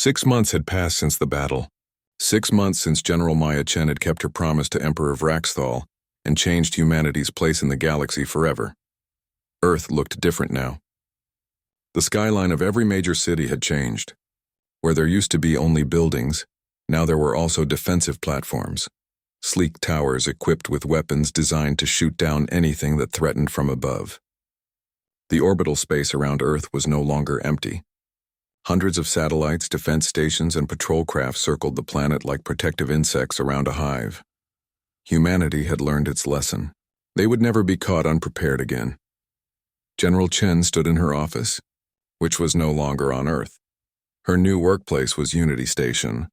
6 months had passed since the battle. 6 months since General Maya Chen had kept her promise to Emperor Vraxthal and changed humanity's place in the galaxy forever. Earth looked different now. The skyline of every major city had changed. Where there used to be only buildings, now there were also defensive platforms, sleek towers equipped with weapons designed to shoot down anything that threatened from above. The orbital space around Earth was no longer empty. Hundreds of satellites, defense stations, and patrol craft circled the planet like protective insects around a hive. Humanity had learned its lesson. They would never be caught unprepared again. General Chen stood in her office, which was no longer on Earth. Her new workplace was Unity Station,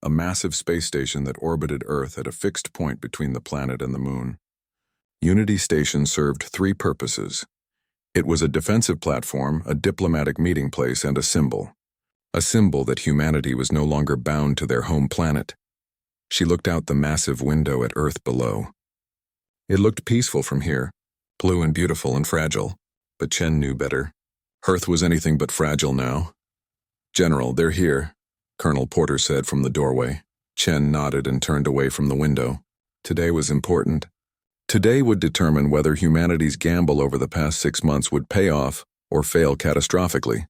a massive space station that orbited Earth at a fixed point between the planet and the moon. Unity Station served 3 purposes. It was a defensive platform, a diplomatic meeting place, and a symbol that humanity was no longer bound to their home planet. She looked out the massive window at Earth below. It looked peaceful from here, blue and beautiful and fragile, but Chen knew better. Earth was anything but fragile now. "General, they're here," Colonel Porter said from the doorway. Chen nodded and turned away from the window. Today was important. Today would determine whether humanity's gamble over the past 6 months would pay off or fail catastrophically.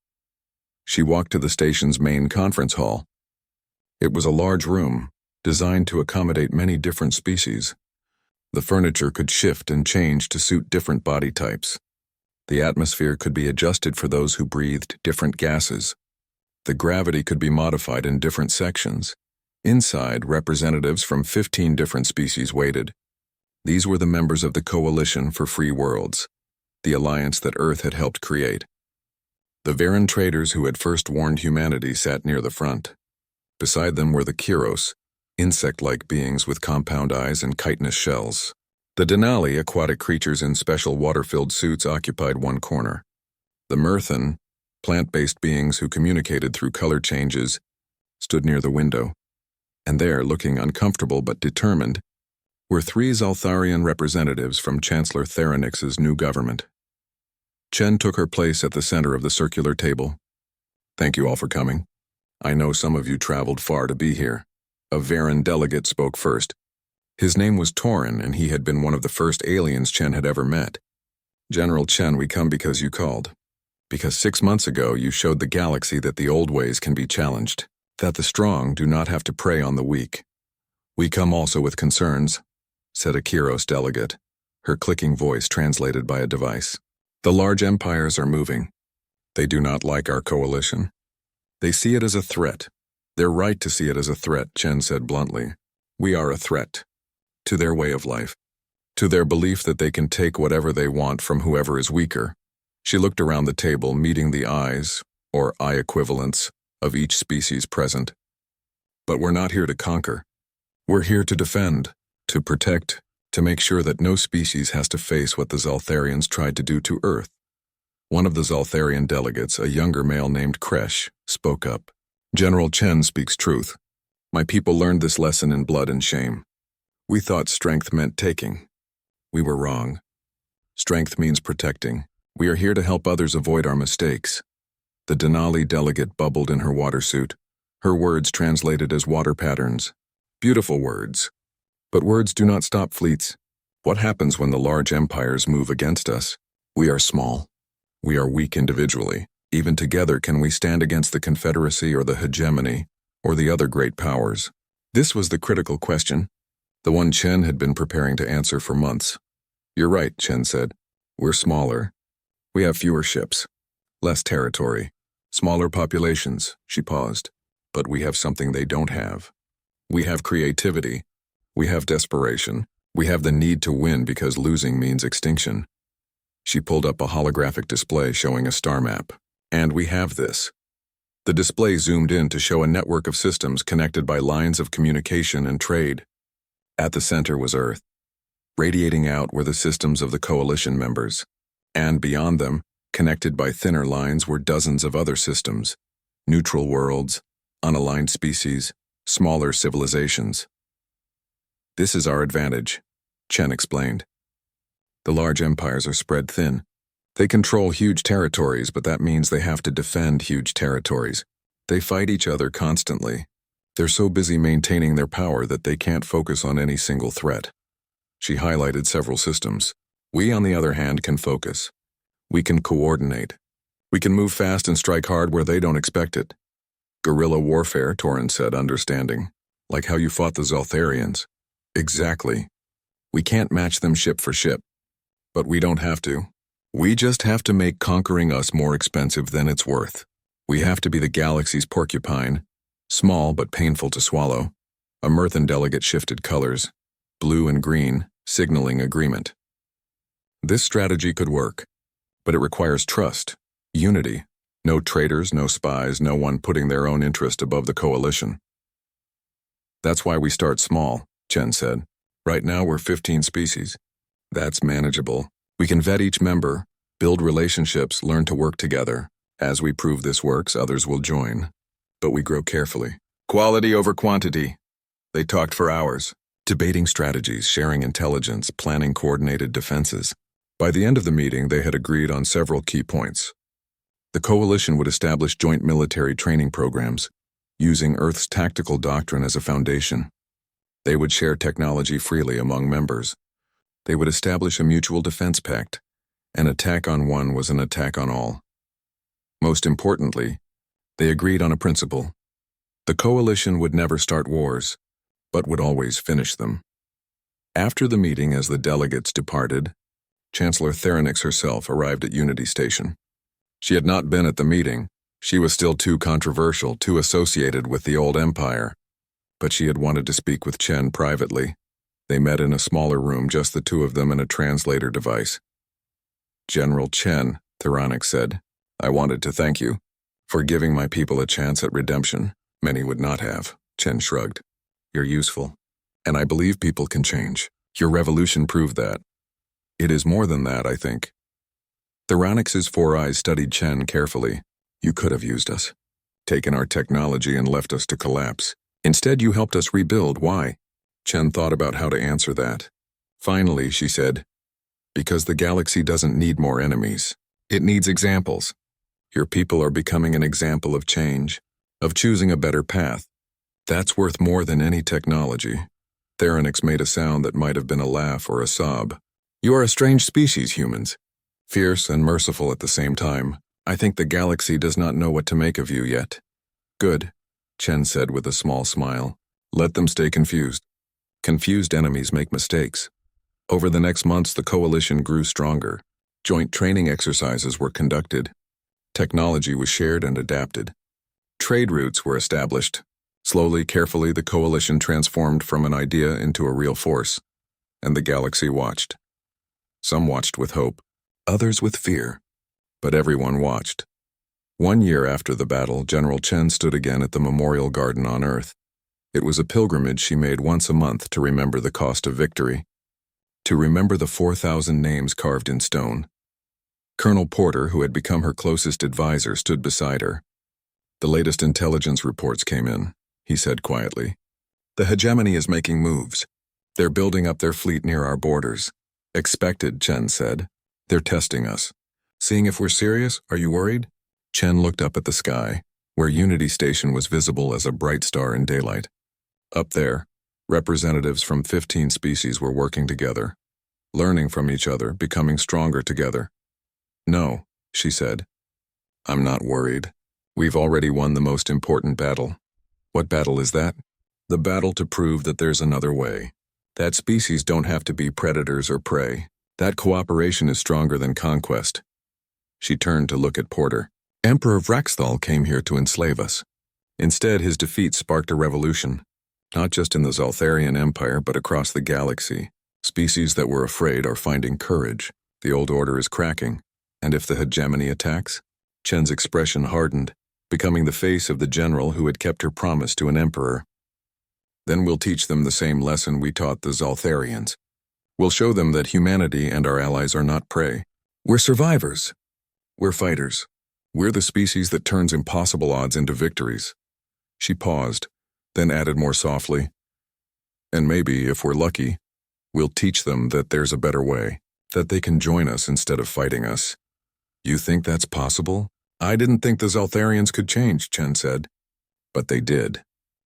She walked to the station's main conference hall. It was a large room, designed to accommodate many different species. The furniture could shift and change to suit different body types. The atmosphere could be adjusted for those who breathed different gases. The gravity could be modified in different sections. Inside, representatives from 15 different species waited. These were the members of the Coalition for Free Worlds, the alliance that Earth had helped create. The Varan traders who had first warned humanity sat near the front. Beside them were the Kiros, insect-like beings with compound eyes and chitinous shells. The Denali, aquatic creatures in special water-filled suits, occupied one corner. The Murthan, plant-based beings who communicated through color changes, stood near the window. And there, looking uncomfortable but determined, were 3 Zaltharian representatives from Chancellor Theranix's new government. Chen took her place at the center of the circular table. "Thank you all for coming. I know some of you traveled far to be here." A Varan delegate spoke first. His name was Torin, and he had been one of the first aliens Chen had ever met. "General Chen, we come because you called. Because 6 months ago you showed the galaxy that the old ways can be challenged, that the strong do not have to prey on the weak. We come also with concerns," said a Kiros delegate, her clicking voice translated by a device. "The large empires are moving. They do not like our coalition. They see it as a threat. They're right to see it as a threat," Chen said bluntly. "We are a threat. To their way of life. To their belief that they can take whatever they want from whoever is weaker." She looked around the table, meeting the eyes, or eye equivalents, of each species present. "But we're not here to conquer. We're here to defend, to protect, to make sure that no species has to face what the Zaltharians tried to do to Earth." One of the Zaltharian delegates, a younger male named Kresh, spoke up. "General Chen speaks truth. My people learned this lesson in blood and shame. We thought strength meant taking. We were wrong. Strength means protecting. We are here to help others avoid our mistakes." The Denali delegate bubbled in her water suit, her words translated as water patterns. Beautiful words. But words do not stop fleets. What happens when the large empires move against us? We are small. We are weak individually. Even together can we stand against the Confederacy or the hegemony, or the other great powers? This was the critical question, the one Chen had been preparing to answer for months. "You're right," Chen said. "We're smaller. We have fewer ships, less territory, smaller populations." She paused. "But we have something they don't have. We have creativity. We have desperation. We have the need to win because losing means extinction." She pulled up a holographic display showing a star map. "And we have this." The display zoomed in to show a network of systems connected by lines of communication and trade. At the center was Earth. Radiating out were the systems of the coalition members. And beyond them, connected by thinner lines, were dozens of other systems. Neutral worlds, unaligned species, smaller civilizations. "This is our advantage," Chen explained. "The large empires are spread thin. They control huge territories, but that means they have to defend huge territories. They fight each other constantly. They're so busy maintaining their power that they can't focus on any single threat. She highlighted several systems. We, on the other hand, can focus. We can coordinate. We can move fast and strike hard where they don't expect it. Guerrilla warfare, Torrens said, understanding. Like how you fought the Zoltharians. Exactly. We can't match them ship for ship. But we don't have to. We just have to make conquering us more expensive than it's worth. We have to be the galaxy's porcupine, small but painful to swallow. A Mirthan delegate shifted colors, blue and green, signaling agreement. This strategy could work, but it requires trust, unity. No traitors, no spies, no one putting their own interest above the coalition. That's why we start small, Chen said. Right now we're 15 species. That's manageable. We can vet each member, build relationships, learn to work together. As we prove this works, others will join. But we grow carefully. Quality over quantity. They talked for hours, debating strategies, sharing intelligence, planning coordinated defenses. By the end of the meeting, they had agreed on several key points. The coalition would establish joint military training programs, using Earth's tactical doctrine as a foundation. They would share technology freely among members. They would establish a mutual defense pact. An attack on one was an attack on all. Most importantly, they agreed on a principle. The coalition would never start wars, but would always finish them. After the meeting, as the delegates departed, Chancellor Theranix herself arrived at Unity Station. She had not been at the meeting. She was still too controversial, too associated with the old empire. But she had wanted to speak with Chen privately. They met in a smaller room, just the two of them and a translator device. General Chen, Theranix said, I wanted to thank you for giving my people a chance at redemption. Many would not have. Chen shrugged. You're useful. And I believe people can change. Your revolution proved that. It is more than that, I think. Theranix's four eyes studied Chen carefully. You could have used us. Taken our technology and left us to collapse. Instead, you helped us rebuild. Why? Chen thought about how to answer that. Finally, she said, because the galaxy doesn't need more enemies. It needs examples. Your people are becoming an example of change, of choosing a better path. That's worth more than any technology. Theranix made a sound that might have been a laugh or a sob. You are a strange species, humans. Fierce and merciful at the same time. I think the galaxy does not know what to make of you yet. Good, Chen said with a small smile. Let them stay confused. Confused enemies make mistakes. Over the next months, the coalition grew stronger. Joint training exercises were conducted. Technology was shared and adapted. Trade routes were established. Slowly, carefully, the coalition transformed from an idea into a real force. And the galaxy watched. Some watched with hope, others with fear. But everyone watched. 1 year after the battle, General Chen stood again at the Memorial Garden on Earth. It was a pilgrimage she made once a month to remember the cost of victory. To remember the 4,000 names carved in stone. Colonel Porter, who had become her closest advisor, stood beside her. The latest intelligence reports came in, he said quietly. The hegemony is making moves. They're building up their fleet near our borders. Expected, Chen said. They're testing us. Seeing if we're serious, are you worried? Chen looked up at the sky, where Unity Station was visible as a bright star in daylight. Up there, representatives from 15 species were working together, learning from each other, becoming stronger together. No, she said. I'm not worried. We've already won the most important battle. What battle is that? The battle to prove that there's another way. That species don't have to be predators or prey. That cooperation is stronger than conquest. She turned to look at Porter. Emperor Vraxthal came here to enslave us. Instead, his defeat sparked a revolution. Not just in the Zoltharian Empire, but across the galaxy. Species that were afraid are finding courage. The old order is cracking. And if the hegemony attacks? Chen's expression hardened, becoming the face of the general who had kept her promise to an emperor. Then we'll teach them the same lesson we taught the Zoltharians. We'll show them that humanity and our allies are not prey. We're survivors. We're fighters. We're the species that turns impossible odds into victories. She paused, then added more softly, and maybe, if we're lucky, we'll teach them that there's a better way, that they can join us instead of fighting us. You think that's possible? I didn't think the Zoltharians could change, Chen said. But they did.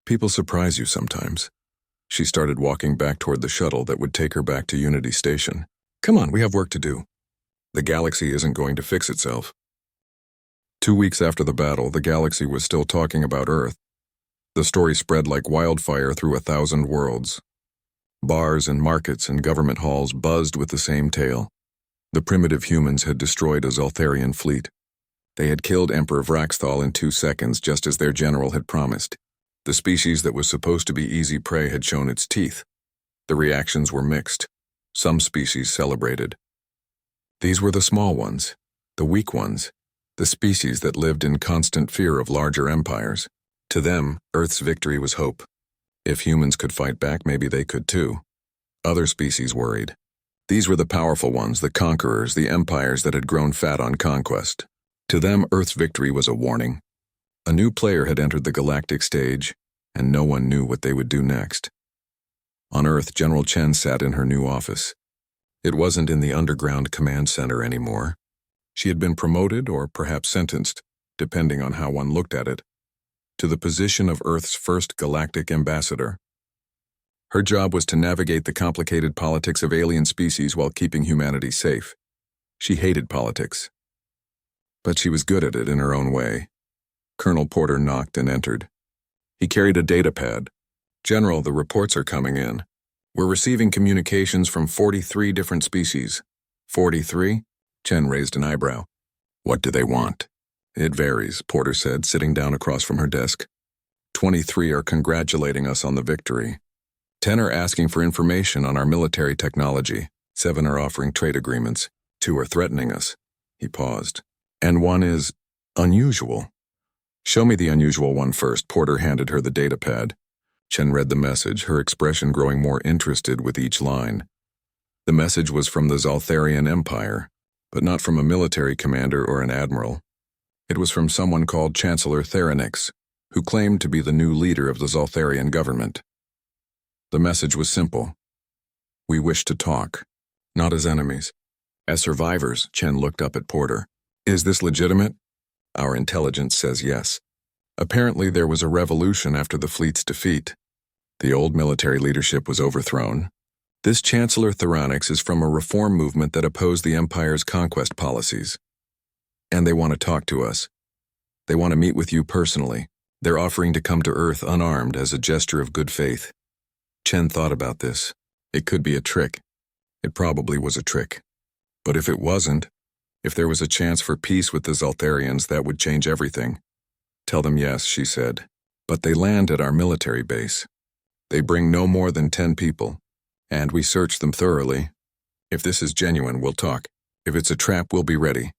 People surprise you sometimes. She started walking back toward the shuttle that would take her back to Unity Station. Come on, we have work to do. The galaxy isn't going to fix itself. 2 weeks after the battle, the galaxy was still talking about Earth. The story spread like wildfire through 1,000 worlds. Bars and markets and government halls buzzed with the same tale. The primitive humans had destroyed a Zoltharian fleet. They had killed Emperor Vraxthal in 2 seconds, just as their general had promised. The species that was supposed to be easy prey had shown its teeth. The reactions were mixed. Some species celebrated. These were the small ones, the weak ones, the species that lived in constant fear of larger empires. To them, Earth's victory was hope. If humans could fight back, maybe they could too. Other species worried. These were the powerful ones, the conquerors, the empires that had grown fat on conquest. To them, Earth's victory was a warning. A new player had entered the galactic stage, and no one knew what they would do next. On Earth, General Chen sat in her new office. It wasn't in the underground command center anymore. She had been promoted, or perhaps sentenced, depending on how one looked at it, to the position of Earth's first galactic ambassador. Her job was to navigate the complicated politics of alien species while keeping humanity safe. She hated politics, but she was good at it in her own way. Colonel Porter knocked and entered. He carried a data pad. General, the reports are coming in. We're receiving communications from 43 different species. 43? Chen raised an eyebrow. What do they want? It varies, Porter said, sitting down across from her desk. 23 are congratulating us on the victory. 10 are asking for information on our military technology. 7 are offering trade agreements. 2 are threatening us. He paused. And 1 is unusual. Show me the unusual one first. Porter handed her the data pad. Chen read the message, her expression growing more interested with each line. The message was from the Zoltharian Empire, but not from a military commander or an admiral. It was from someone called Chancellor Theranix, who claimed to be the new leader of the Zoltharian government. The message was simple. We wish to talk, not as enemies. As survivors, Chen looked up at Porter. Is this legitimate? Our intelligence says yes. Apparently there was a revolution after the fleet's defeat. The old military leadership was overthrown. This Chancellor Theranix is from a reform movement that opposed the Empire's conquest policies. And they want to talk to us. They want to meet with you personally. They're offering to come to Earth unarmed as a gesture of good faith. Chen thought about this. It could be a trick. It probably was a trick. But if it wasn't, if there was a chance for peace with the Zoltharians, that would change everything. Tell them yes, she said. But they land at our military base. They bring no more than 10 people. And we search them thoroughly. If this is genuine, we'll talk. If it's a trap, we'll be ready.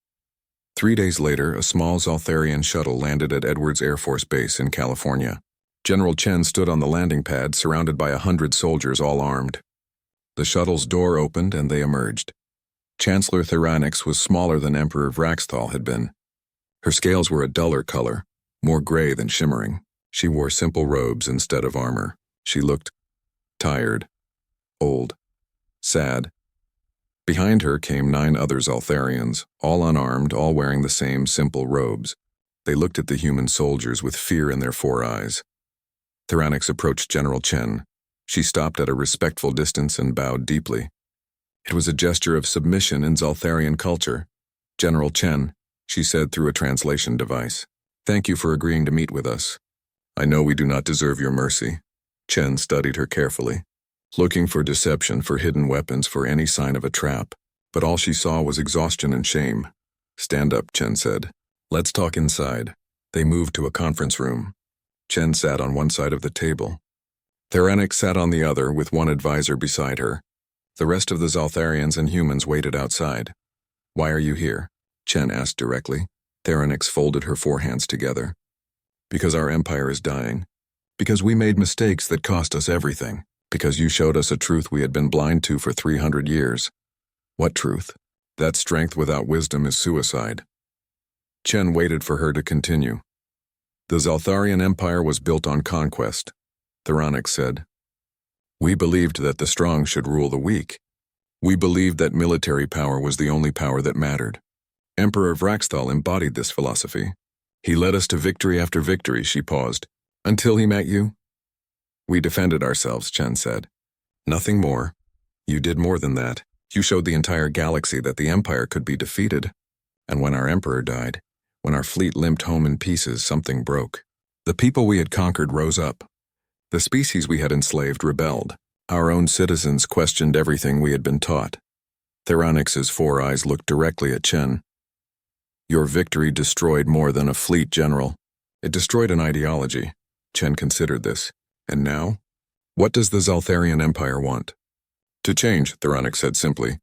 3 days later, a small Zoltharian shuttle landed at Edwards Air Force Base in California. General Chen stood on the landing pad, surrounded by 100 soldiers, all armed. The shuttle's door opened and they emerged. Chancellor Theranix was smaller than Emperor Vraxthal had been. Her scales were a duller color, more gray than shimmering. She wore simple robes instead of armor. She looked tired, old, sad. Behind her came 9 other Zoltharians, all unarmed, all wearing the same simple robes. They looked at the human soldiers with fear in their 4 eyes. Theranix approached General Chen. She stopped at a respectful distance and bowed deeply. It was a gesture of submission in Zoltharian culture. General Chen, she said through a translation device. Thank you for agreeing to meet with us. I know we do not deserve your mercy. Chen studied her carefully, looking for deception, for hidden weapons, for any sign of a trap. But all she saw was exhaustion and shame. Stand up, Chen said. Let's talk inside. They moved to a conference room. Chen sat on one side of the table. Theranix sat on the other, with one advisor beside her. The rest of the Zoltharians and humans waited outside. Why are you here? Chen asked directly. Theranix folded her 4 hands together. Because our empire is dying. Because we made mistakes that cost us everything. Because you showed us a truth we had been blind to for 300 years. What truth? That strength without wisdom is suicide. Chen waited for her to continue. The Zoltharian Empire was built on conquest, Theranix said. We believed that the strong should rule the weak. We believed that military power was the only power that mattered. Emperor Vraxthal embodied this philosophy. He led us to victory after victory, she paused, Until he met you? We defended ourselves, Chen said. Nothing more. You did more than that. You showed the entire galaxy that the Empire could be defeated. And when our Emperor died, when our fleet limped home in pieces, something broke. The people we had conquered rose up. The species we had enslaved rebelled. Our own citizens questioned everything we had been taught. Theronix's four eyes looked directly at Chen. Your victory destroyed more than a fleet, General. It destroyed an ideology. Chen considered this. And now? What does the Zaltharian Empire want? To change, Theronix said simply.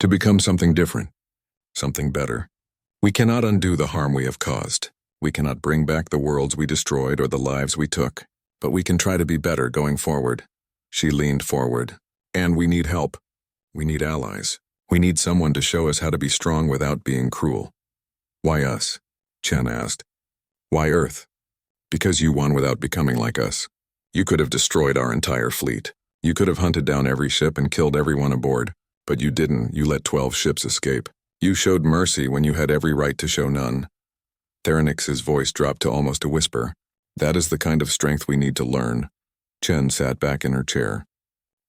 To become something different. Something better. We cannot undo the harm we have caused. We cannot bring back the worlds we destroyed or the lives we took. But we can try to be better going forward. She leaned forward. And we need help. We need allies. We need someone to show us how to be strong without being cruel. Why us? Chen asked. Why Earth? Because you won without becoming like us. You could have destroyed our entire fleet. You could have hunted down every ship and killed everyone aboard. But you didn't. You let 12 ships escape. You showed mercy when you had every right to show none. Theronix's voice dropped to almost a whisper. That is the kind of strength we need to learn. Chen sat back in her chair.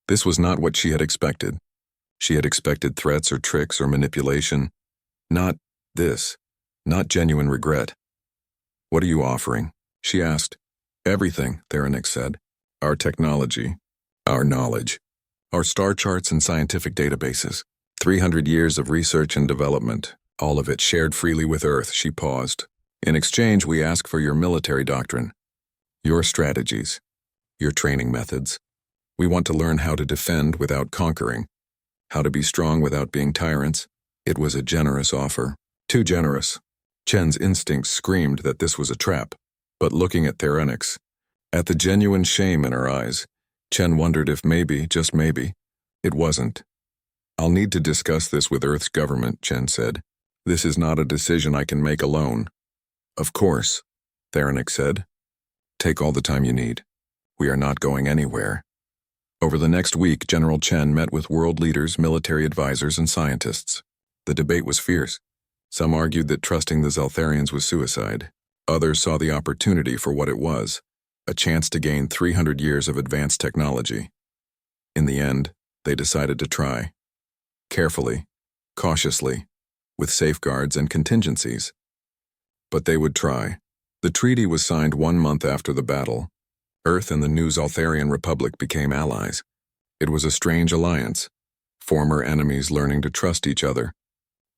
This was not what she had expected. She had expected threats or tricks or manipulation. Not this. Not genuine regret. What are you offering? She asked. Everything, Theronix said. Our technology. Our knowledge. Our star charts and scientific databases. 300 years of research and development. All of it shared freely with Earth, she paused. In exchange, we ask for your military doctrine. Your strategies. Your training methods. We want to learn how to defend without conquering. How to be strong without being tyrants. It was a generous offer. Too generous. Chen's instincts screamed that this was a trap. But looking at Theronix, at the genuine shame in her eyes, Chen wondered if maybe, just maybe, it wasn't. I'll need to discuss this with Earth's government, Chen said. This is not a decision I can make alone. Of course, Theronix said. Take all the time you need. We are not going anywhere. Over the next week, General Chen met with world leaders, military advisors, and scientists. The debate was fierce. Some argued that trusting the Zaltharians was suicide. Others saw the opportunity for what it was, a chance to gain 300 years of advanced technology. In the end, they decided to try. Carefully, cautiously, with safeguards and contingencies. But they would try. The treaty was signed 1 month after the battle. Earth and the new Zaltharian Republic became allies. It was a strange alliance, former enemies learning to trust each other.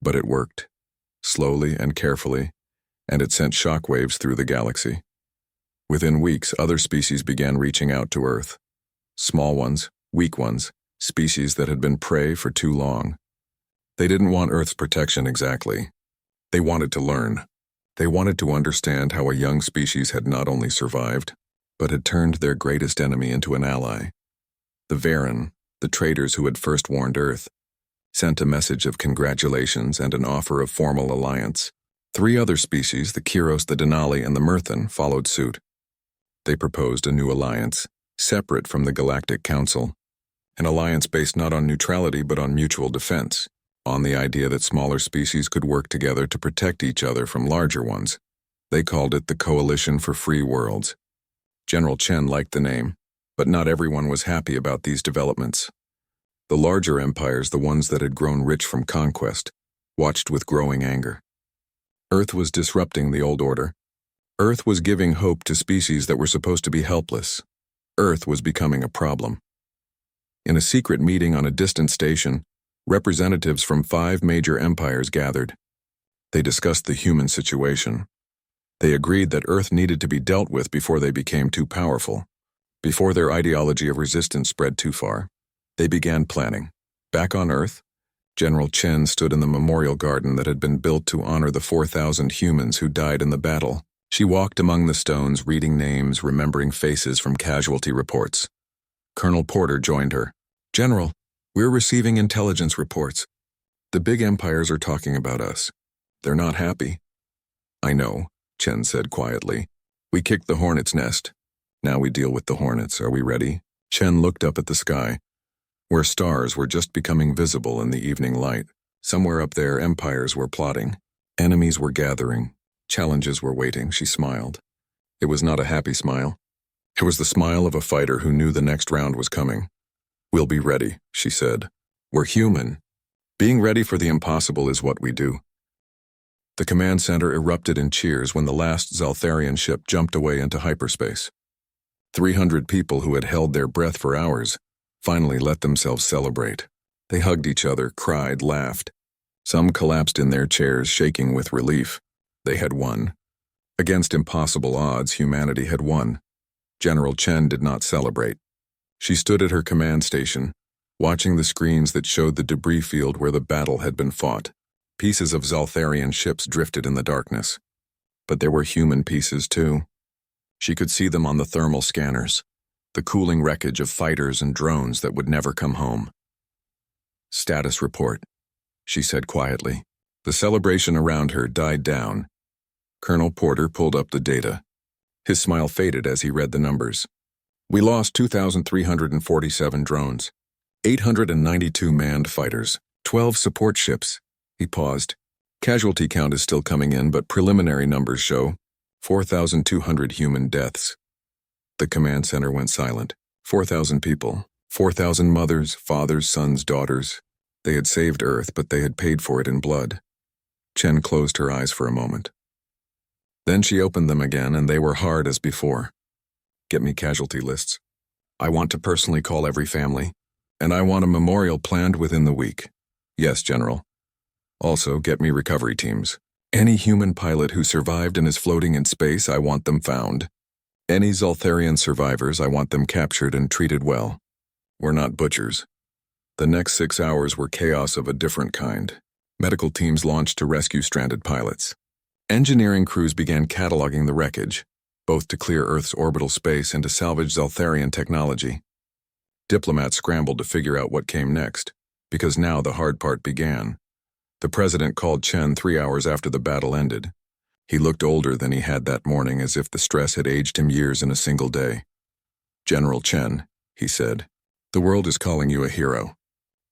But it worked, slowly and carefully, and it sent shockwaves through the galaxy. Within weeks, other species began reaching out to Earth. Small ones, weak ones, species that had been prey for too long. They didn't want Earth's protection exactly. They wanted to learn. They wanted to understand how a young species had not only survived, but had turned their greatest enemy into an ally. The Varen, the traitors who had first warned Earth, sent a message of congratulations and an offer of formal alliance. 3 other species, the Kiros, the Denali, and the Myrthan, followed suit. They proposed a new alliance, separate from the Galactic Council. An alliance based not on neutrality but on mutual defense, on the idea that smaller species could work together to protect each other from larger ones. They called it the Coalition for Free Worlds. General Chen liked the name, but not everyone was happy about these developments. The larger empires, the ones that had grown rich from conquest, watched with growing anger. Earth was disrupting the old order. Earth was giving hope to species that were supposed to be helpless. Earth was becoming a problem. In a secret meeting on a distant station, representatives from 5 major empires gathered. They discussed the human situation. They agreed that Earth needed to be dealt with before they became too powerful, before their ideology of resistance spread too far. They began planning. Back on Earth, General Chen stood in the memorial garden that had been built to honor the 4,000 humans who died in the battle. She walked among the stones, reading names, remembering faces from casualty reports. Colonel Porter joined her. General, we're receiving intelligence reports. The big empires are talking about us. They're not happy. I know, Chen said quietly. We kicked the hornet's nest. Now we deal with the hornets. Are we ready? Chen looked up at the sky, where stars were just becoming visible in the evening light. Somewhere up there, empires were plotting. Enemies were gathering. Challenges were waiting. She smiled. It was not a happy smile. It was the smile of a fighter who knew the next round was coming. "We'll be ready," she said. "We're human. Being ready for the impossible is what we do." The command center erupted in cheers when the last Zaltharian ship jumped away into hyperspace. 300 people who had held their breath for hours finally let themselves celebrate. They hugged each other, cried, laughed. Some collapsed in their chairs, shaking with relief. They had won. Against impossible odds, humanity had won. General Chen did not celebrate. She stood at her command station, watching the screens that showed the debris field where the battle had been fought. Pieces of Zaltharian ships drifted in the darkness. But there were human pieces, too. She could see them on the thermal scanners, the cooling wreckage of fighters and drones that would never come home. "Status report," she said quietly. The celebration around her died down. Colonel Porter pulled up the data. His smile faded as he read the numbers. "We lost 2,347 drones, 892 manned fighters, 12 support ships." He paused. "Casualty count is still coming in, but preliminary numbers show 4,200 human deaths." The command center went silent. 4,000 people. 4,000 mothers, fathers, sons, daughters. They had saved Earth, but they had paid for it in blood. Chen closed her eyes for a moment. Then she opened them again, and they were hard as before. "Get me casualty lists. I want to personally call every family, and I want a memorial planned within the week." "Yes, General." "Also, get me recovery teams. Any human pilot who survived and is floating in space, I want them found. Any Zaltharian survivors, I want them captured and treated well. We're not butchers." The next 6 hours were chaos of a different kind. Medical teams launched to rescue stranded pilots. Engineering crews began cataloging the wreckage, both to clear Earth's orbital space and to salvage Zaltharian technology. Diplomats scrambled to figure out what came next, because now the hard part began. The president called Chen 3 hours after the battle ended. He looked older than he had that morning, as if the stress had aged him years in a single day. "General Chen," he said, "the world is calling you a hero.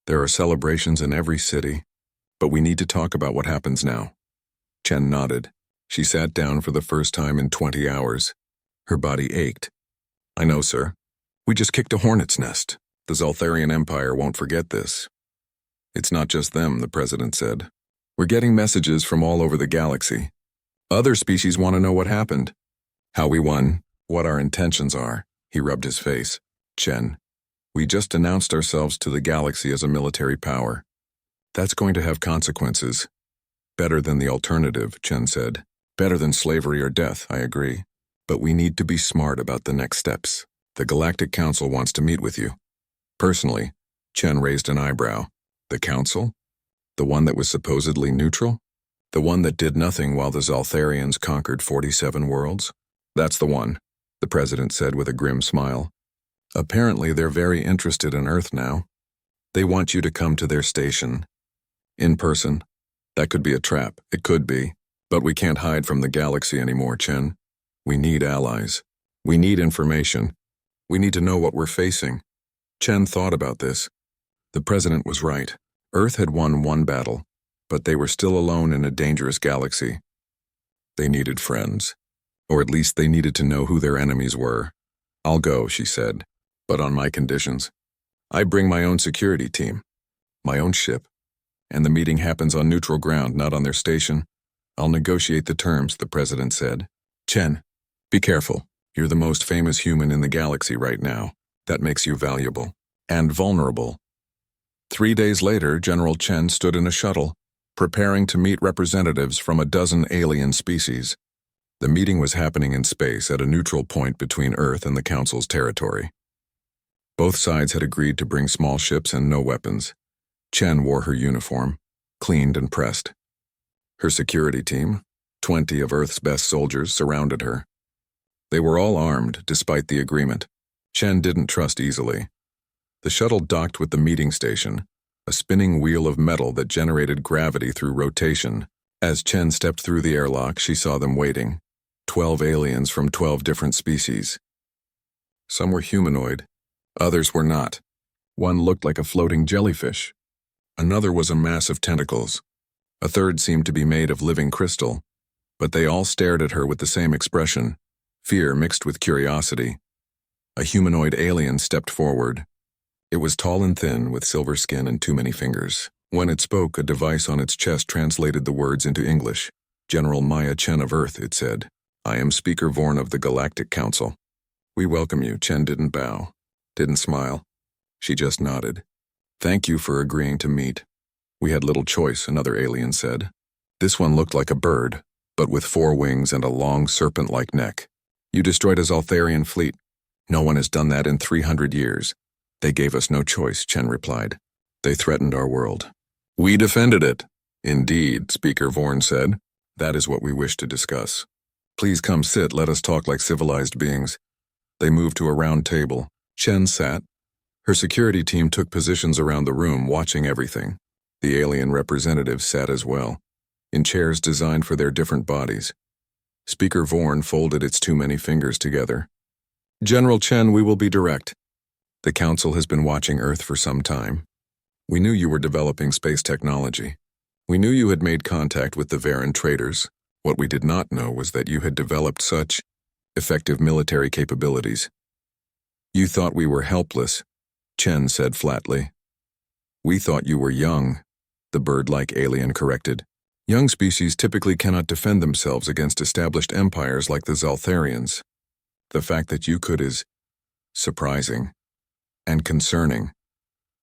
There are celebrations in every city, but we need to talk about what happens now." Chen nodded. She sat down for the first time in 20 hours. Her body ached. "I know, sir. We just kicked a hornet's nest. The Zaltharian Empire won't forget this." "It's not just them," the president said. "We're getting messages from all over the galaxy. Other species want to know what happened, how we won, what our intentions are." He rubbed his face. "Chen, we just announced ourselves to the galaxy as a military power. That's going to have consequences." "Better than the alternative," Chen said. "Better than slavery or death, I agree. But we need to be smart about the next steps. The Galactic Council wants to meet with you." Personally, Chen raised an eyebrow. "The Council? The one that was supposedly neutral? The one that did nothing while the Zaltharians conquered 47 worlds?" "That's the one," the president said with a grim smile. "Apparently they're very interested in Earth now. They want you to come to their station. In person. That could be a trap. It could be. But we can't hide from the galaxy anymore, Chen. We need allies. We need information. We need to know what we're facing." Chen thought about this. The president was right. Earth had won one battle, but they were still alone in a dangerous galaxy. They needed friends. Or at least they needed to know who their enemies were. "I'll go," she said, "but on my conditions. I bring my own security team, my own ship, and the meeting happens on neutral ground, not on their station. I'll negotiate the terms," the president said. "Chen, be careful. You're the most famous human in the galaxy right now. That makes you valuable. And vulnerable." 3 days later, General Chen stood in a shuttle, preparing to meet representatives from a dozen alien species. The meeting was happening in space at a neutral point between Earth and the Council's territory. Both sides had agreed to bring small ships and no weapons. Chen wore her uniform, cleaned and pressed. Her security team, 20 of Earth's best soldiers, surrounded her. They were all armed, despite the agreement. Chen didn't trust easily. The shuttle docked with the meeting station, a spinning wheel of metal that generated gravity through rotation. As Chen stepped through the airlock, she saw them waiting. 12 aliens from 12 different species. Some were humanoid, others were not. One looked like a floating jellyfish. Another was a mass of tentacles. A third seemed to be made of living crystal. But they all stared at her with the same expression, fear mixed with curiosity. A humanoid alien stepped forward. It was tall and thin, with silver skin and too many fingers. When it spoke, a device on its chest translated the words into English. General Maya Chen of Earth, it said. I am Speaker Vorn of the Galactic Council. We welcome you. Chen didn't bow, didn't smile. She just nodded. Thank you for agreeing to meet. We had little choice, another alien said. This one looked like a bird, but with 4 wings and a long serpent-like neck. You destroyed a Zaltharian fleet. No one has done that in 300 years. They gave us no choice, Chen replied. They threatened our world. We defended it. Indeed, Speaker Vorn said. That is what we wish to discuss. Please come sit, let us talk like civilized beings. They moved to a round table. Chen sat. Her security team took positions around the room, watching everything. The alien representatives sat as well, in chairs designed for their different bodies. Speaker Vorn folded its too many fingers together. General Chen, we will be direct. The Council has been watching Earth for some time. We knew you were developing space technology. We knew you had made contact with the Varan traders. What we did not know was that you had developed such effective military capabilities. You thought we were helpless, Chen said flatly. We thought you were young, the bird-like alien corrected. Young species typically cannot defend themselves against established empires like the Zaltharians. The fact that you could is surprising and concerning,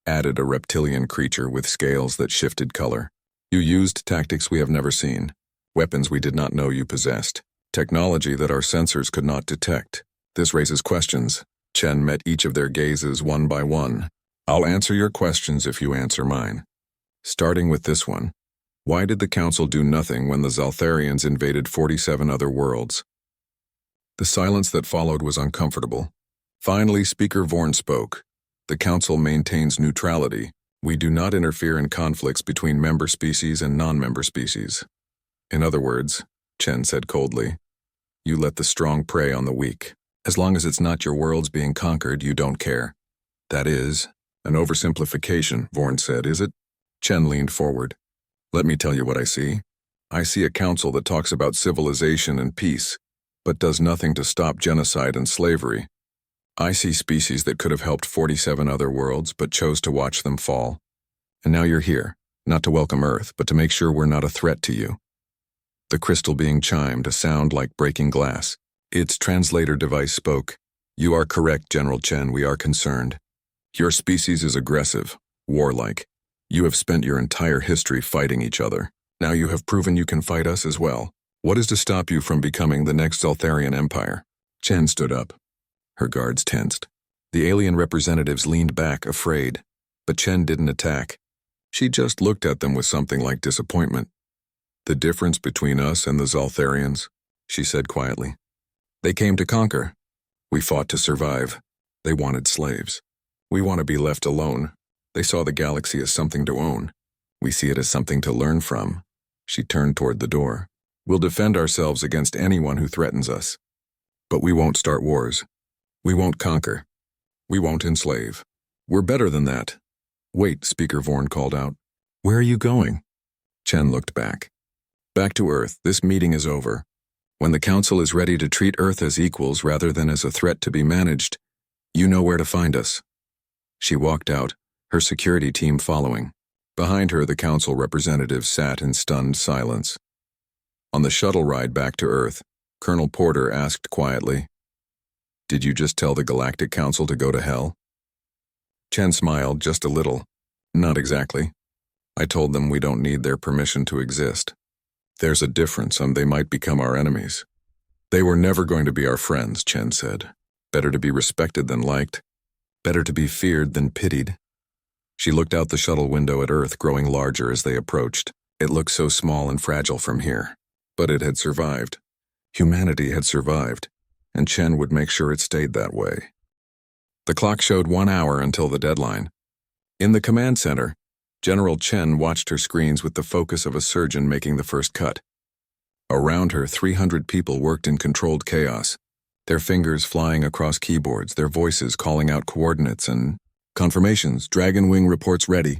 added a reptilian creature with scales that shifted color. You used tactics we have never seen, weapons we did not know you possessed, technology that our sensors could not detect. This raises questions. Chen met each of their gazes one by one. I'll answer your questions if you answer mine. Starting with this one. Why did the Council do nothing when the Zaltharians invaded 47 other worlds? The silence that followed was uncomfortable. Finally, Speaker Vorn spoke. The Council maintains neutrality. We do not interfere in conflicts between member species and non-member species. In other words, Chen said coldly, you let the strong prey on the weak. As long as it's not your worlds being conquered, you don't care. That is an oversimplification, Vorn said, is it? Chen leaned forward. Let me tell you what I see. I see a council that talks about civilization and peace, but does nothing to stop genocide and slavery. I see species that could have helped 47 other worlds, but chose to watch them fall. And now you're here, not to welcome Earth, but to make sure we're not a threat to you. The crystal being chimed, a sound like breaking glass. Its translator device spoke. You are correct, General Chen, we are concerned. Your species is aggressive, warlike. You have spent your entire history fighting each other. Now you have proven you can fight us as well. What is to stop you from becoming the next Zaltharian Empire? Chen stood up. Her guards tensed. The alien representatives leaned back, afraid. But Chen didn't attack. She just looked at them with something like disappointment. The difference between us and the Zaltharians, she said quietly. They came to conquer. We fought to survive. They wanted slaves. We want to be left alone. They saw the galaxy as something to own. We see it as something to learn from. She turned toward the door. We'll defend ourselves against anyone who threatens us. But we won't start wars. We won't conquer. We won't enslave. We're better than that. Wait, Speaker Vorn called out. Where are you going? Chen looked back. Back to Earth. This meeting is over. When the Council is ready to treat Earth as equals rather than as a threat to be managed, you know where to find us. She walked out, her security team following. Behind her, the Council representatives sat in stunned silence. On the shuttle ride back to Earth, Colonel Porter asked quietly, Did you just tell the Galactic Council to go to hell? Chen smiled just a little. Not exactly. I told them we don't need their permission to exist. There's a difference, and they might become our enemies. They were never going to be our friends, Chen said. Better to be respected than liked. Better to be feared than pitied. She looked out the shuttle window at Earth growing larger as they approached. It looked so small and fragile from here. But it had survived. Humanity had survived, and Chen would make sure it stayed that way. The clock showed 1 hour until the deadline. In the command center, General Chen watched her screens with the focus of a surgeon making the first cut. Around her, 300 people worked in controlled chaos, their fingers flying across keyboards, their voices calling out coordinates and confirmations. Dragon Wing reports ready,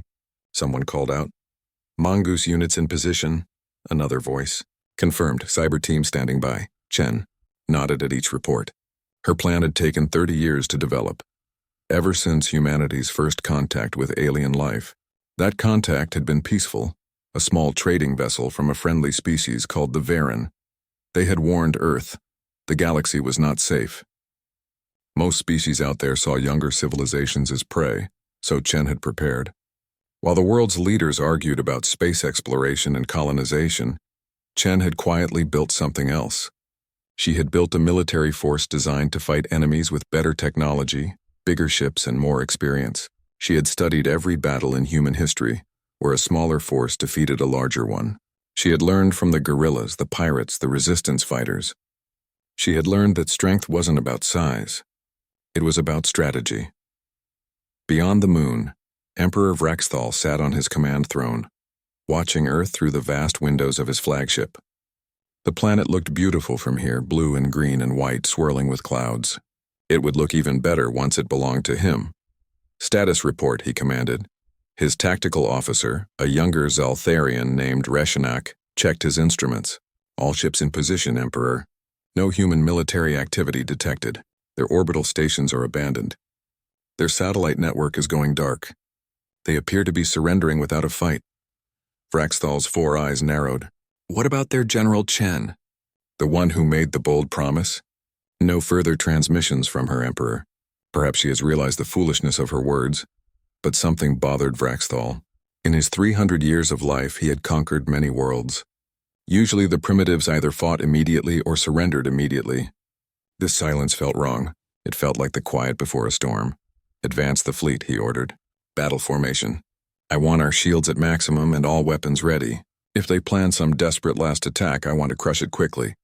someone called out. Mongoose units in position, another voice. Confirmed, cyber team standing by. Chen nodded at each report. Her plan had taken 30 years to develop, ever since humanity's first contact with alien life. That contact had been peaceful, a small trading vessel from a friendly species called the Varen. They had warned Earth. The galaxy was not safe. Most species out there saw younger civilizations as prey, so Chen had prepared. While the world's leaders argued about space exploration and colonization, Chen had quietly built something else. She had built a military force designed to fight enemies with better technology, bigger ships, and more experience. She had studied every battle in human history, where a smaller force defeated a larger one. She had learned from the guerrillas, the pirates, the resistance fighters. She had learned that strength wasn't about size. It was about strategy. Beyond the moon, Emperor Vraxthal sat on his command throne, watching Earth through the vast windows of his flagship. The planet looked beautiful from here, blue and green and white swirling with clouds. It would look even better once it belonged to him. "Status report," he commanded. His tactical officer, a younger Zaltharian named Reshanak, checked his instruments. "All ships in position, Emperor. No human military activity detected. Their orbital stations are abandoned. Their satellite network is going dark. They appear to be surrendering without a fight." Vraxthal's 4 eyes narrowed. "What about their General Chen? The one who made the bold promise?" "No further transmissions from her, Emperor. Perhaps she has realized the foolishness of her words." But something bothered Vraxthal. In his 300 years of life, he had conquered many worlds. Usually the primitives either fought immediately or surrendered immediately. This silence felt wrong. It felt like the quiet before a storm. "Advance the fleet," he ordered. "Battle formation. I want our shields at maximum and all weapons ready. If they plan some desperate last attack, I want to crush it quickly."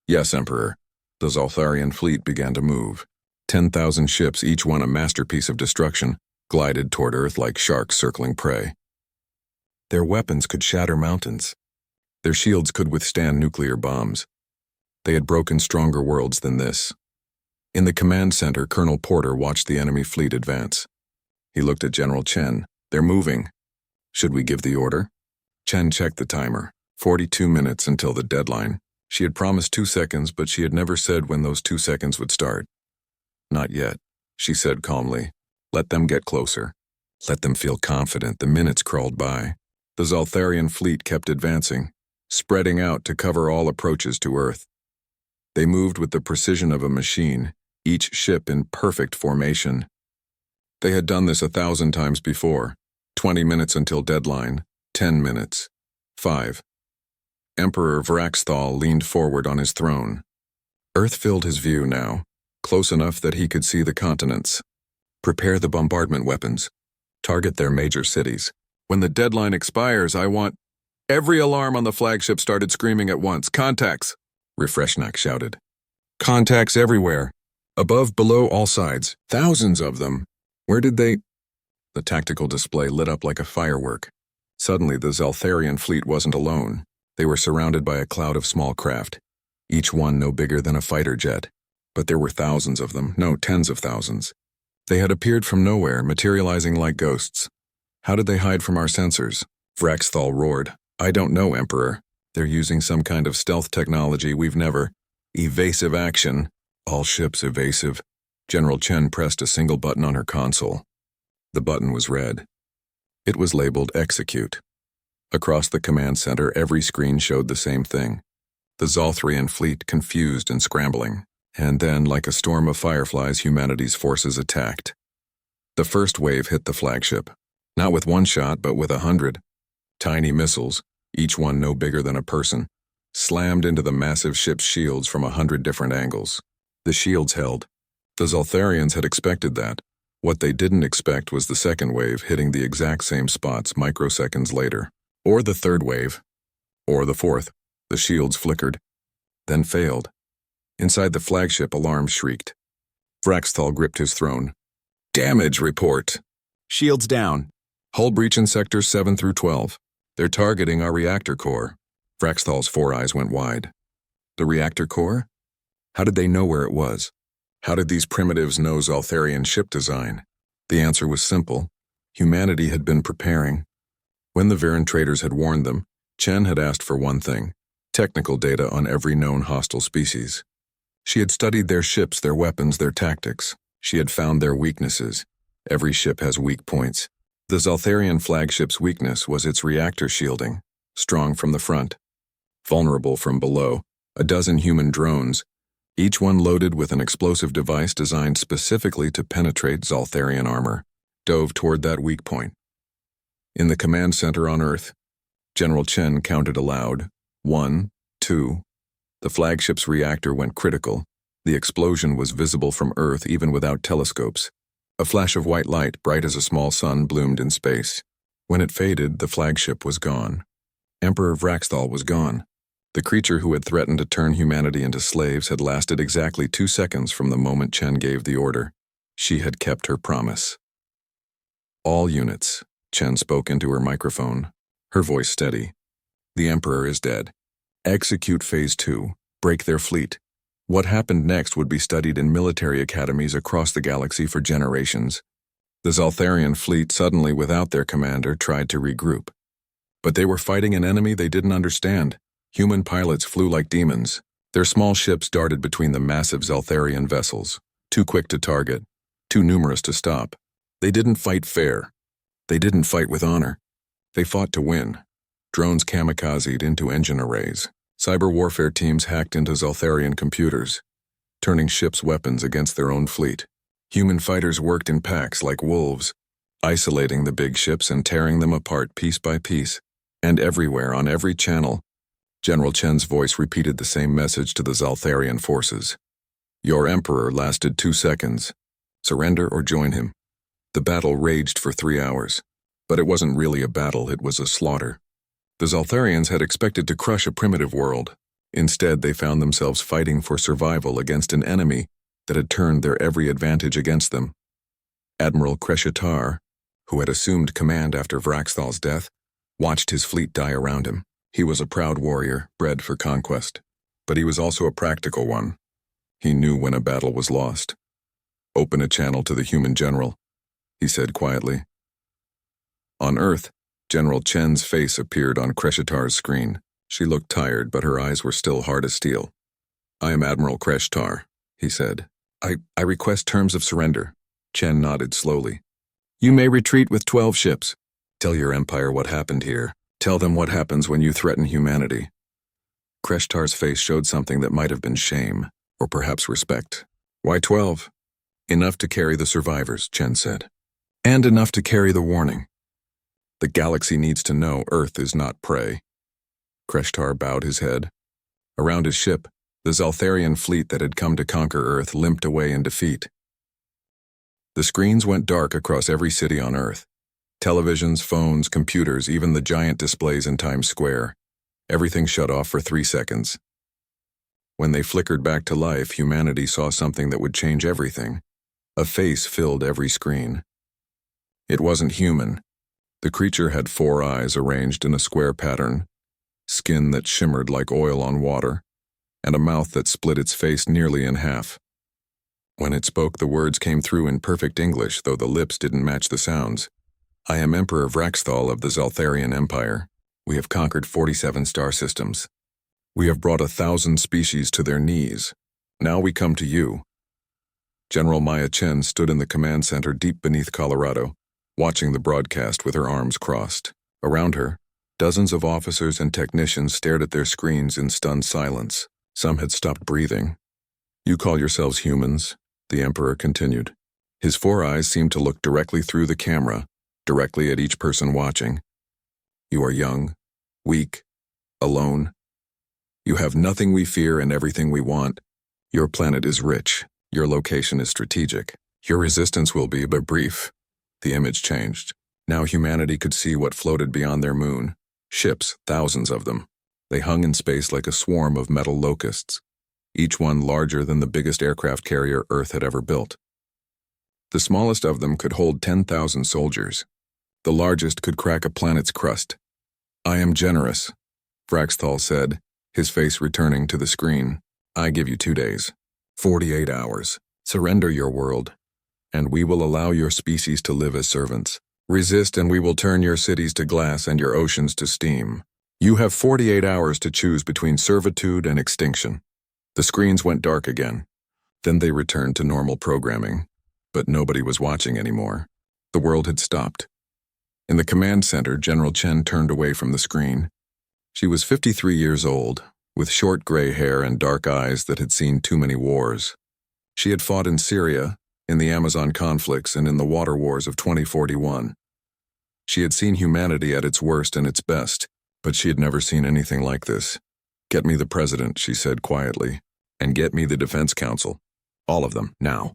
"Yes, Emperor." The Zaltharian fleet began to move. 10,000 ships, each one a masterpiece of destruction, glided toward Earth like sharks circling prey. Their weapons could shatter mountains. Their shields could withstand nuclear bombs. They had broken stronger worlds than this. In the command center, Colonel Porter watched the enemy fleet advance. He looked at General Chen. "They're moving. Should we give the order?" Chen checked the timer. 42 minutes until the deadline. She had promised 2 seconds, but she had never said when those 2 seconds would start. "Not yet," she said calmly. "Let them get closer. Let them feel confident." The minutes crawled by. The Zaltharian fleet kept advancing, spreading out to cover all approaches to Earth. They moved with the precision of a machine, each ship in perfect formation. They had done this 1,000 times before. 20 minutes until deadline. 10 minutes. 5. Emperor Vraxthal leaned forward on his throne. Earth filled his view now, close enough that he could see the continents. "Prepare the bombardment weapons. Target their major cities. When the deadline expires, I want—" Every alarm on the flagship started screaming at once. "Contacts!" Refreshnak shouted. "Contacts everywhere. Above, below, all sides. Thousands of them. Where did they—" The tactical display lit up like a firework. Suddenly, the Zaltharian fleet wasn't alone. They were surrounded by a cloud of small craft, each one no bigger than a fighter jet. But there were thousands of them, no, tens of thousands. They had appeared from nowhere, materializing like ghosts. "How did they hide from our sensors?" Vraxthal roared. "I don't know, Emperor. They're using some kind of stealth technology we've never—" "Evasive action. All ships evasive." General Chen pressed a single button on her console. The button was red. It was labeled Execute. Across the command center, every screen showed the same thing. The Zaltharian fleet confused and scrambling. And then, like a storm of fireflies, humanity's forces attacked. The first wave hit the flagship. Not with one shot, but with 100. Tiny missiles, each one no bigger than a person, slammed into the massive ship's shields from 100 different angles. The shields held. The Zaltharians had expected that. What they didn't expect was the second wave hitting the exact same spots microseconds later. Or the third wave. Or the fourth. The shields flickered. Then failed. Inside the flagship, alarms shrieked. Vraxthal gripped his throne. "Damage report." "Shields down. Hull breach in sectors 7 through 12. They're targeting our reactor core." Vraxthal's 4 eyes went wide. The reactor core? How did they know where it was? How did these primitives know Zaltharian ship design? The answer was simple. Humanity had been preparing. When the Varen traders had warned them, Chen had asked for one thing: technical data on every known hostile species. She had studied their ships, their weapons, their tactics. She had found their weaknesses. Every ship has weak points. The Zaltharian flagship's weakness was its reactor shielding, strong from the front, vulnerable from below. A dozen human drones, each one loaded with an explosive device designed specifically to penetrate Zaltharian armor, dove toward that weak point. In the command center on Earth, General Chen counted aloud, 1, 2. The flagship's reactor went critical. The explosion was visible from Earth even without telescopes. A flash of white light, bright as a small sun, bloomed in space. When it faded, the flagship was gone. Emperor Vraxthal was gone. The creature who had threatened to turn humanity into slaves had lasted exactly 2 seconds from the moment Chen gave the order. She had kept her promise. All units, Chen spoke into her microphone, her voice steady. The Emperor is dead. Execute Phase 2. Break their fleet. What happened next would be studied in military academies across the galaxy for generations. The Zaltharian fleet, suddenly without their commander, tried to regroup. But they were fighting an enemy they didn't understand. Human pilots flew like demons. Their small ships darted between the massive Zaltharian vessels, too quick to target, too numerous to stop. They didn't fight fair. They didn't fight with honor. They fought to win. Drones kamikazed into engine arrays. Cyber warfare teams hacked into Zaltharian computers, turning ships' weapons against their own fleet. Human fighters worked in packs like wolves, isolating the big ships and tearing them apart piece by piece. And everywhere, on every channel, General Chen's voice repeated the same message to the Zaltharian forces. Your Emperor lasted 2 seconds. Surrender or join him. The battle raged for 3 hours. But it wasn't really a battle, it was a slaughter. The Zaltharians had expected to crush a primitive world. Instead, they found themselves fighting for survival against an enemy that had turned their every advantage against them. Admiral Kreshitar, who had assumed command after Vraxthal's death, watched his fleet die around him. He was a proud warrior, bred for conquest. But he was also a practical one. He knew when a battle was lost. Open a channel to the human general, he said quietly. On Earth, General Chen's face appeared on Kreshitar's screen. She looked tired, but her eyes were still hard as steel. I am Admiral Kreshitar, he said. I request terms of surrender. Chen nodded slowly. You may retreat with 12 ships. Tell your empire what happened here. Tell them what happens when you threaten humanity. Kreshitar's face showed something that might have been shame, or perhaps respect. Why 12? Enough to carry the survivors, Chen said. And enough to carry the warning. The galaxy needs to know Earth is not prey. Kreshitar bowed his head. Around his ship, the Zaltharian fleet that had come to conquer Earth limped away in defeat. The screens went dark across every city on Earth. Televisions, phones, computers, even the giant displays in Times Square. Everything shut off for 3 seconds. When they flickered back to life, humanity saw something that would change everything. A face filled every screen. It wasn't human. The creature had 4 eyes arranged in a square pattern, skin that shimmered like oil on water, and a mouth that split its face nearly in half. When it spoke, the words came through in perfect English, though the lips didn't match the sounds. I am Emperor Vraxthal of the Zaltharian Empire. We have conquered 47 star systems. We have brought 1,000 species to their knees. Now we come to you. General Maya Chen stood in the command center deep beneath Colorado, watching the broadcast with her arms crossed. Around her, dozens of officers and technicians stared at their screens in stunned silence. Some had stopped breathing. You call yourselves humans, the Emperor continued. His 4 eyes seemed to look directly through the camera, directly at each person watching. You are young, weak, alone. You have nothing we fear and everything we want. Your planet is rich. Your location is strategic. Your resistance will be but brief. The image changed. Now humanity could see what floated beyond their moon. Ships, thousands of them. They hung in space like a swarm of metal locusts, each one larger than the biggest aircraft carrier Earth had ever built. The smallest of them could hold 10,000 soldiers. The largest could crack a planet's crust. I am generous, Vraxthal said, his face returning to the screen. I give you 2 days. 48 hours. Surrender your world, and we will allow your species to live as servants. Resist and we will turn your cities to glass and your oceans to steam. You have 48 hours to choose between servitude and extinction. The screens went dark again. Then they returned to normal programming. But nobody was watching anymore. The world had stopped. In the command center, General Chen turned away from the screen. She was 53 years old, with short gray hair and dark eyes that had seen too many wars. She had fought in Syria, in the Amazon conflicts, and in the water wars of 2041. She had seen humanity at its worst and its best, but she had never seen anything like this. "Get me the president," she said quietly, "and get me the defense council. All of them, now."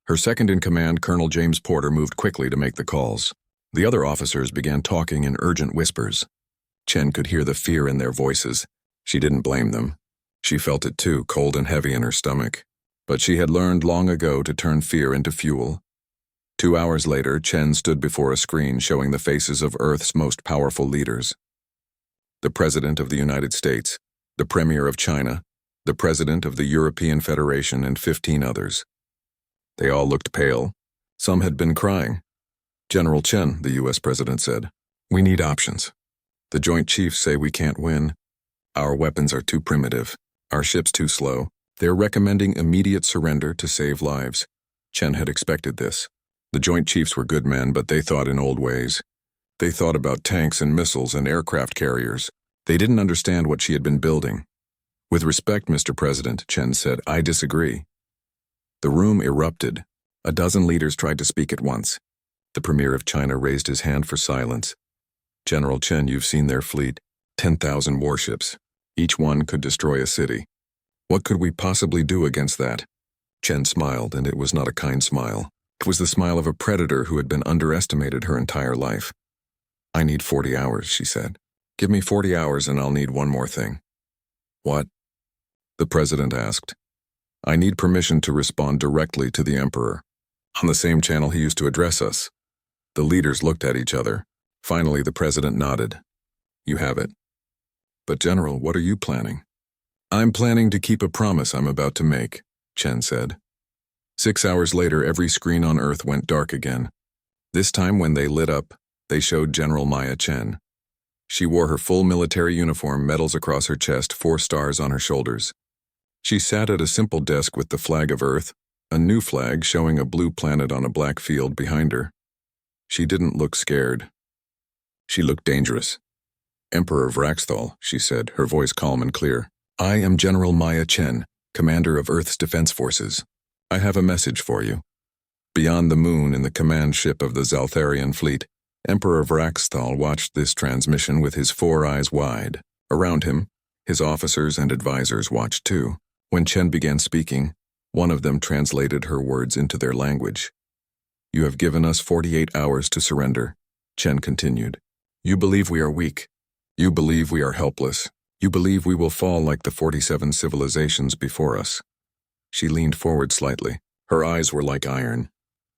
Her second-in-command, Colonel James Porter, moved quickly to make the calls. The other officers began talking in urgent whispers. Chen could hear the fear in their voices. She didn't blame them. She felt it too, cold and heavy in her stomach. But she had learned long ago to turn fear into fuel. 2 hours later, Chen stood before a screen showing the faces of Earth's most powerful leaders. The President of the United States, the Premier of China, the President of the European Federation, and 15 others. They all looked pale. Some had been crying. "General Chen," the U.S. President said, "we need options. The Joint Chiefs say we can't win. Our weapons are too primitive. Our ships too slow. They're recommending immediate surrender to save lives." Chen had expected this. The Joint Chiefs were good men, but they thought in old ways. They thought about tanks and missiles and aircraft carriers. They didn't understand what she had been building. "With respect, Mr. President," Chen said, "I disagree." The room erupted. A dozen leaders tried to speak at once. The Premier of China raised his hand for silence. "General Chen, you've seen their fleet. 10,000 warships. Each one could destroy a city. What could we possibly do against that?" Chen smiled, and it was not a kind smile. It was the smile of a predator who had been underestimated her entire life. "I need 40 hours, she said. "Give me 40 hours and I'll need one more thing." "What?" the President asked. "I need permission to respond directly to the Emperor, on the same channel he used to address us." The leaders looked at each other. Finally, the President nodded. "You have it." "But General, what are you planning?" "I'm planning to keep a promise I'm about to make," Chen said. 6 hours later, every screen on Earth went dark again. This time, when they lit up, they showed General Maya Chen. She wore her full military uniform, medals across her chest, 4 stars on her shoulders. She sat at a simple desk with the flag of Earth, a new flag showing a blue planet on a black field behind her. She didn't look scared. She looked dangerous. "Emperor Vraxthal," she said, her voice calm and clear. "I am General Maya Chen, commander of Earth's defense forces. I have a message for you." Beyond the moon, in the command ship of the Zaltharian fleet, Emperor Vraxthal watched this transmission with his 4 eyes wide. Around him, his officers and advisors watched too. When Chen began speaking, one of them translated her words into their language. "You have given us 48 hours to surrender," Chen continued. "You believe we are weak. You believe we are helpless. You believe we will fall like the 47 civilizations before us." She leaned forward slightly. Her eyes were like iron.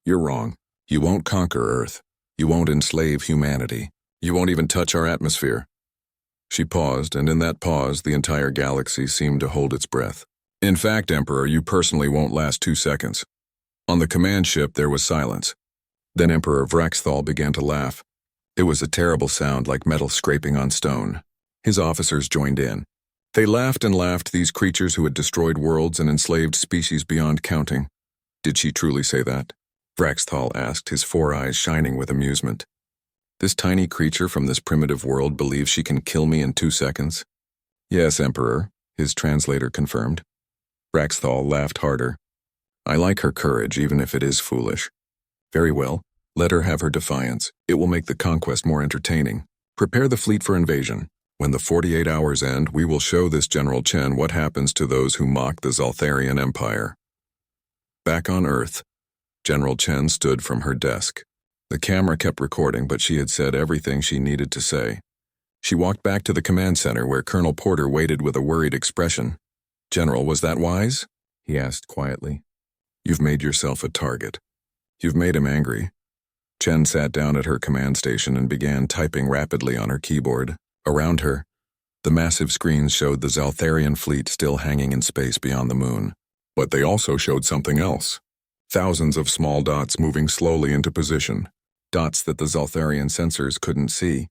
"You're wrong. You won't conquer Earth. You won't enslave humanity. You won't even touch our atmosphere." She paused, and in that pause, the entire galaxy seemed to hold its breath. "In fact, Emperor, you personally won't last 2 seconds." On the command ship, there was silence. Then Emperor Vraxthal began to laugh. It was a terrible sound, like metal scraping on stone. His officers joined in. They laughed and laughed, these creatures who had destroyed worlds and enslaved species beyond counting. "Did she truly say that?" Vraxthal asked, his 4 eyes shining with amusement. "This tiny creature from this primitive world believes she can kill me in 2 seconds?" "Yes, Emperor," his translator confirmed. Vraxthal laughed harder. "I like her courage, even if it is foolish." "Very well. Let her have her defiance. It will make the conquest more entertaining. Prepare the fleet for invasion. When the 48 hours end, we will show this General Chen what happens to those who mock the Zaltharian Empire." Back on Earth, General Chen stood from her desk. The camera kept recording, but she had said everything she needed to say. She walked back to the command center where Colonel Porter waited with a worried expression. "General, was that wise?" he asked quietly. "You've made yourself a target. You've made him angry." Chen sat down at her command station and began typing rapidly on her keyboard. Around her, the massive screens showed the Zaltharian fleet still hanging in space beyond the moon. But they also showed something else. Thousands of small dots moving slowly into position. Dots that the Zaltharian sensors couldn't see.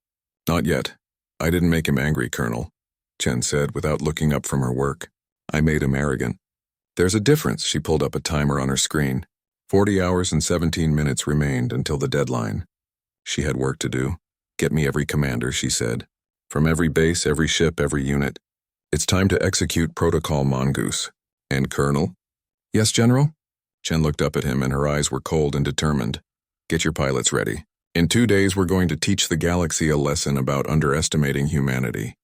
"Not yet. I didn't make him angry, Colonel," Chen said without looking up from her work. I made him arrogant. There's a difference. She pulled up a timer on her screen. 40 hours and 17 minutes remained until the deadline. She had work to do. Get me every commander, she said. From every base, every ship, every unit. It's time to execute Protocol Mongoose. And Colonel? Yes, General? Chen looked up at him and her eyes were cold and determined. Get your pilots ready. In 2 days, we're going to teach the galaxy a lesson about underestimating humanity.